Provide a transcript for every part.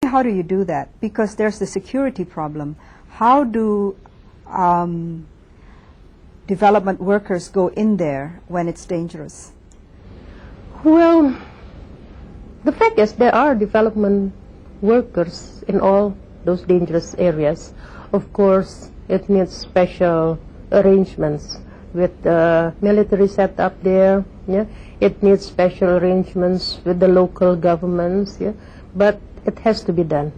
How do you do that? Because there's the security problem. How do development workers go in there when it's dangerous? Well, the fact is there are development workers in all those dangerous areas. Of course, it needs special arrangements with the military setup there. Yeah? It needs special arrangements with the local governments. Yeah? But it has to be done.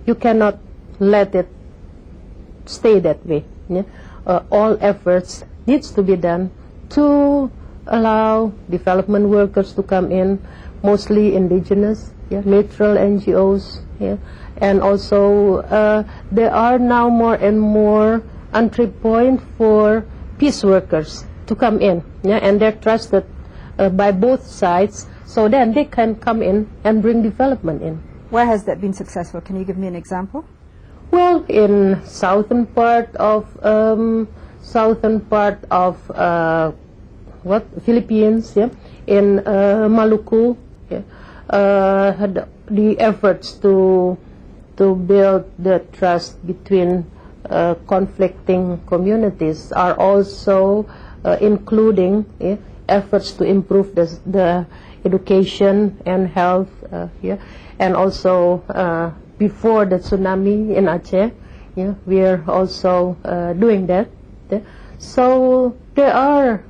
You cannot let it stay that way. Yeah? All efforts needs to be done to allow development workers to come in, mostly indigenous, yeah, neutral NGOs, yeah, and also there are now more and more entry point for peace workers to come in, yeah, and they're trusted by both sides, so then they can come in and bring development in. Where has that been successful? Can you give me an example? Well, in southern part of Philippines, yeah, in Maluku, yeah, the efforts to build the trust between conflicting communities are also including, yeah, efforts to improve the education and health, yeah, and also before the tsunami in Aceh, yeah, we are also doing that. Yeah. So there are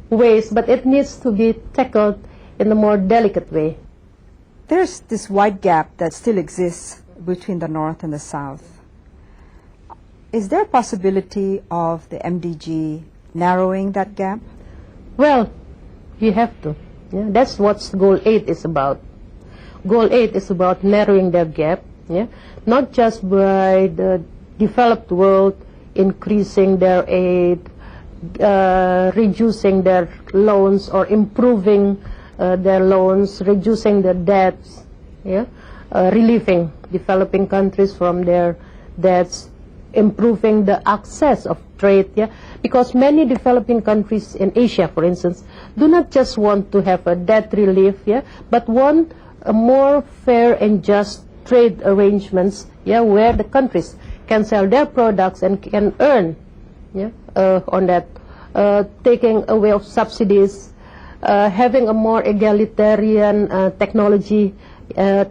ways, but it needs to be tackled in a more delicate way. There's this wide gap that still exists between the North and the South. Is there a possibility of the MDG narrowing that gap? Well, you have to. Yeah, that's what Goal 8 is about. Goal 8 is about narrowing the gap, yeah, not just by the developed world increasing their aid, reducing their loans or improving their loans, reducing their debts, yeah, relieving developing countries from their debts, improving the access of trade, yeah, because many developing countries in Asia, for instance, do not just want to have a debt relief, yeah, but want a more fair and just trade arrangements, yeah, where the countries can sell their products and can earn, yeah, on that, taking away of subsidies, having a more egalitarian technology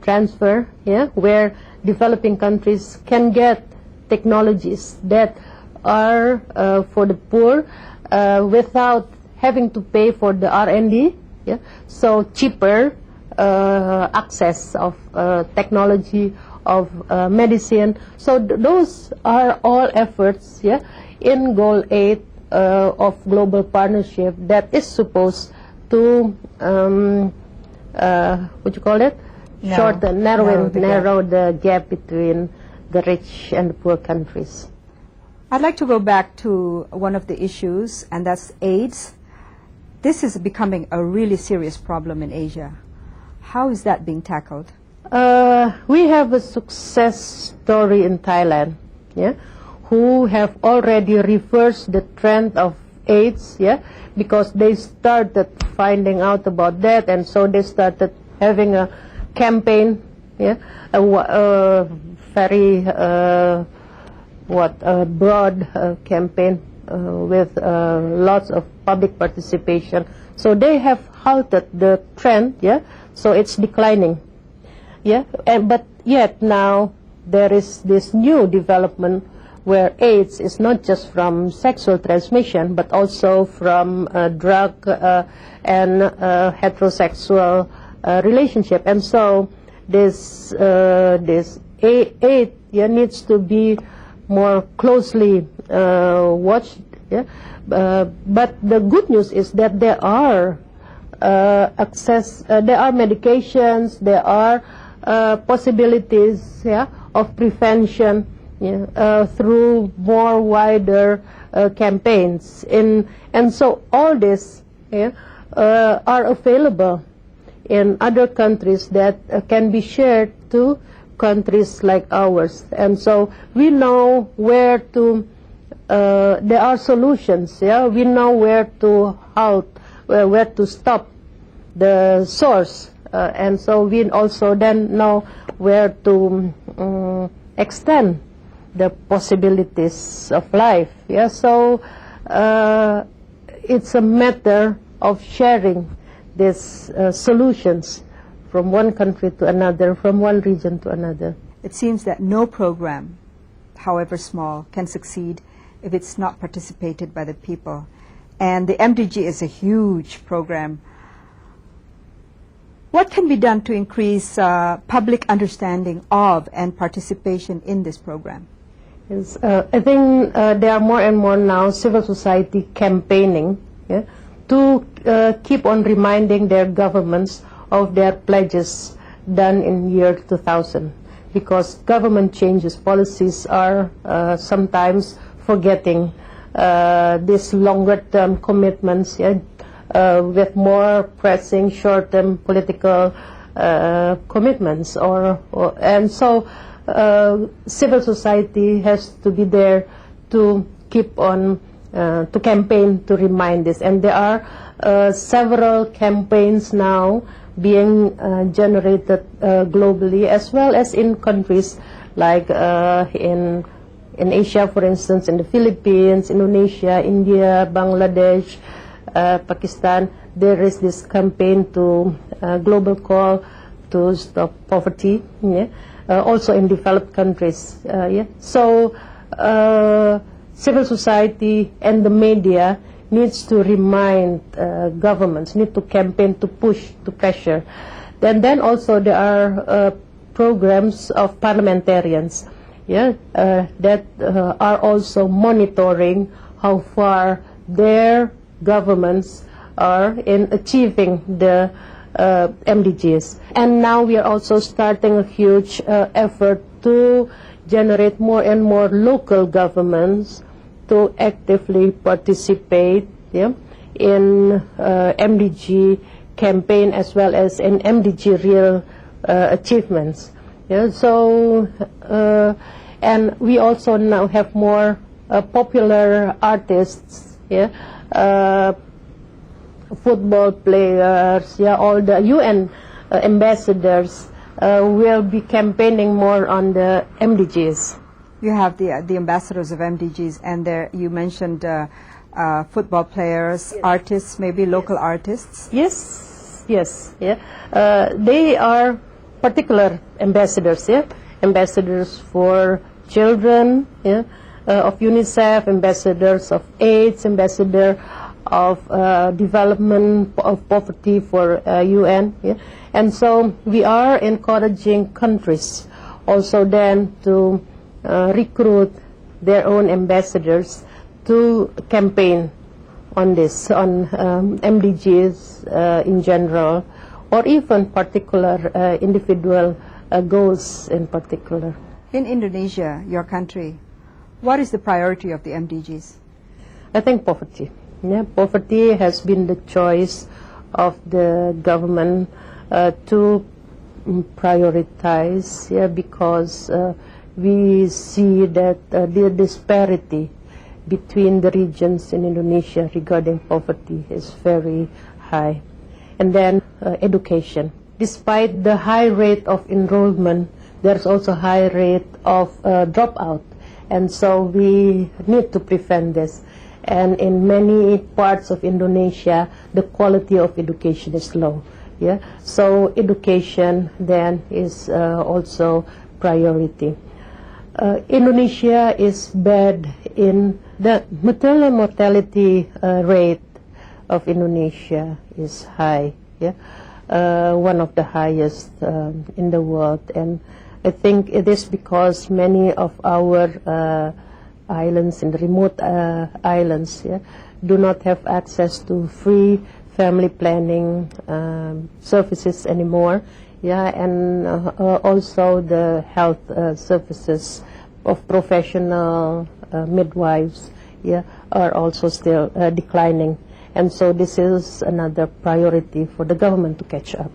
transfer, yeah, where developing countries can get technologies that are for the poor without having to pay for the R&D, yeah, so cheaper access of technology, of medicine. So those are all efforts, yeah, in Goal 8 of global partnership that is supposed to what you call it? Narrow the gap between the rich and the poor countries. I'd like to go back to one of the issues, and that's AIDS. This is becoming a really serious problem in Asia. How is that being tackled? We have a success story in Thailand, yeah, who have already reversed the trend of AIDS, yeah, because they started finding out about that, and so they started having a campaign, yeah, a very broad campaign with lots of public participation. So they have halted the trend, yeah, so it's declining, yeah, but yet now there is this new development where AIDS is not just from sexual transmission but also from drug and heterosexual relationship, and so this AIDS, yeah, needs to be more closely watched, yeah. But the good news is that there are there are medications, there are possibilities, yeah, of prevention, yeah, through more wider campaigns, and so all this, yeah, are available in other countries that can be shared to countries like ours, and so we know where to. There are solutions. Yeah, we know where to halt, where to stop the source and so we also then know where to extend the possibilities of life. Yeah, so it's a matter of sharing these solutions from one country to another, from one region to another. It seems that no program, however small, can succeed if it's not participated by the people. And the MDG is a huge program. What can be done to increase public understanding of and participation in this program? Yes, I think there are more and more now civil society campaigning, yeah, to keep on reminding their governments of their pledges done in year 2000, because government changes, policies are sometimes forgetting these longer-term commitments, yeah, with more pressing short-term political commitments, and so civil society has to be there to keep on to campaign to remind this. And there are several campaigns now being generated globally, as well as in countries like in Asia, for instance, in the Philippines, Indonesia, India, Bangladesh, Pakistan. There is this campaign to global call to stop poverty, yeah? Also in developed countries. Yeah? So civil society and the media needs to remind governments, need to campaign, to push, to pressure. Then also there are programs of parliamentarians, yeah, that are also monitoring how far their governments are in achieving the MDGs. And now we are also starting a huge effort to generate more and more local governments to actively participate, yeah, in MDG campaign as well as in MDG real achievements. Yeah, so and we also now have more popular artists, yeah, football players, yeah, all the UN ambassadors will be campaigning more on the MDGs. You have the ambassadors of MDGs, and there you mentioned football players, yes, artists, maybe local artists. Yes, yes, yeah. They are particular ambassadors, yeah, ambassadors for children, yeah, of UNICEF, ambassadors of AIDS, ambassador of development of poverty for UN, yeah. And so we are encouraging countries also then to recruit their own ambassadors to campaign on this, on MDGs in general, or even particular individual goals in particular. In Indonesia, your country, what is the priority of the MDGs? I think poverty. Yeah, poverty has been the choice of the government to prioritize, yeah, because we see that the disparity between the regions in Indonesia regarding poverty is very high. And then education. Despite the high rate of enrollment, there's also high rate of dropout. And so we need to prevent this. And in many parts of Indonesia, the quality of education is low. Yeah? So education then is also priority. Indonesia is bad in the maternal mortality rate of Indonesia is high, yeah, one of the highest in the world, and I think it is because many of our islands, in the remote islands, yeah, do not have access to free family planning services anymore, yeah, and also the health services of professional midwives, yeah, are also still declining. And so this is another priority for the government to catch up.